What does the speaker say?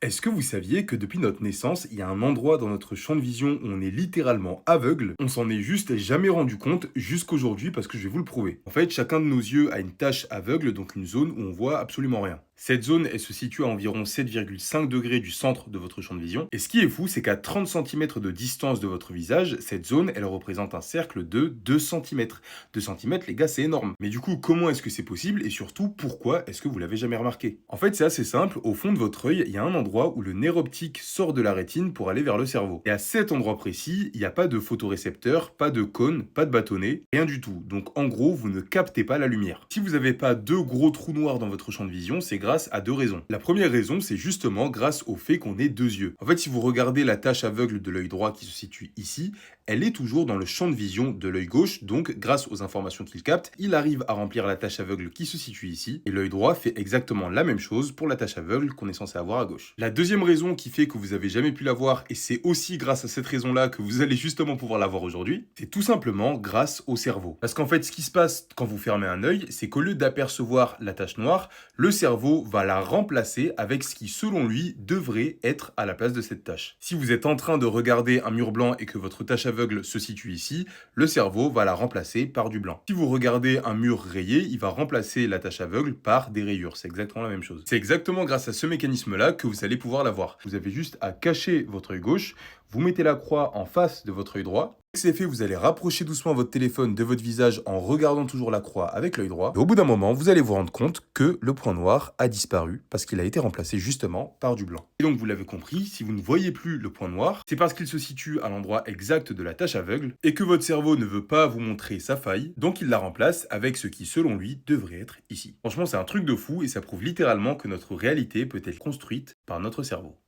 Est-ce que vous saviez que depuis notre naissance, il y a un endroit dans notre champ de vision où on est littéralement aveugle? On s'en est juste jamais rendu compte jusqu'aujourd'hui parce que je vais vous le prouver. En fait, chacun de nos yeux a une tache aveugle, donc une zone où on voit absolument rien. Cette zone, elle se situe à environ 7,5 degrés du centre de votre champ de vision. Et ce qui est fou, c'est qu'à 30 centimètres de distance de votre visage, cette zone, elle représente un cercle de 2 centimètres. 2 centimètres, les gars, c'est énorme. Mais du coup, comment est-ce que c'est possible et surtout, pourquoi est-ce que vous l'avez jamais remarqué? En fait, c'est assez simple. Au fond de votre œil, il y a un endroit où le nerf optique sort de la rétine pour aller vers le cerveau. Et à cet endroit précis, il n'y a pas de photorécepteur, pas de cône, pas de bâtonnet, rien du tout. Donc en gros, vous ne captez pas la lumière. Si vous n'avez pas deux gros trous noirs dans votre champ de vision, c'est grâce à deux raisons. La première raison, c'est justement grâce au fait qu'on ait deux yeux. En fait, si vous regardez la tache aveugle de l'œil droit qui se situe ici, elle est toujours dans le champ de vision de l'œil gauche, donc grâce aux informations qu'il capte, il arrive à remplir la tache aveugle qui se situe ici, et l'œil droit fait exactement la même chose pour la tache aveugle qu'on est censé avoir à gauche. La deuxième raison qui fait que vous avez jamais pu la voir, et c'est aussi grâce à cette raison-là que vous allez justement pouvoir la voir aujourd'hui, c'est tout simplement grâce au cerveau. Parce qu'en fait, ce qui se passe quand vous fermez un œil, c'est qu'au lieu d'apercevoir la tache noire, le cerveau va la remplacer avec ce qui, selon lui, devrait être à la place de cette tache. Si vous êtes en train de regarder un mur blanc et que votre tache aveugle se situe ici, le cerveau va la remplacer par du blanc. Si vous regardez un mur rayé, il va remplacer la tache aveugle par des rayures. C'est exactement la même chose. C'est exactement grâce à ce mécanisme-là que vous allez pouvoir la voir. Vous avez juste à cacher votre œil gauche, vous mettez la croix en face de votre œil droit. Dès que c'est fait, vous allez rapprocher doucement votre téléphone de votre visage en regardant toujours la croix avec l'œil droit. Et au bout d'un moment, vous allez vous rendre compte que le point noir a disparu parce qu'il a été remplacé justement par du blanc. Et donc, vous l'avez compris, si vous ne voyez plus le point noir, c'est parce qu'il se situe à l'endroit exact de la tache aveugle et que votre cerveau ne veut pas vous montrer sa faille, donc il la remplace avec ce qui, selon lui, devrait être ici. Franchement, c'est un truc de fou et ça prouve littéralement que notre réalité peut être construite par notre cerveau.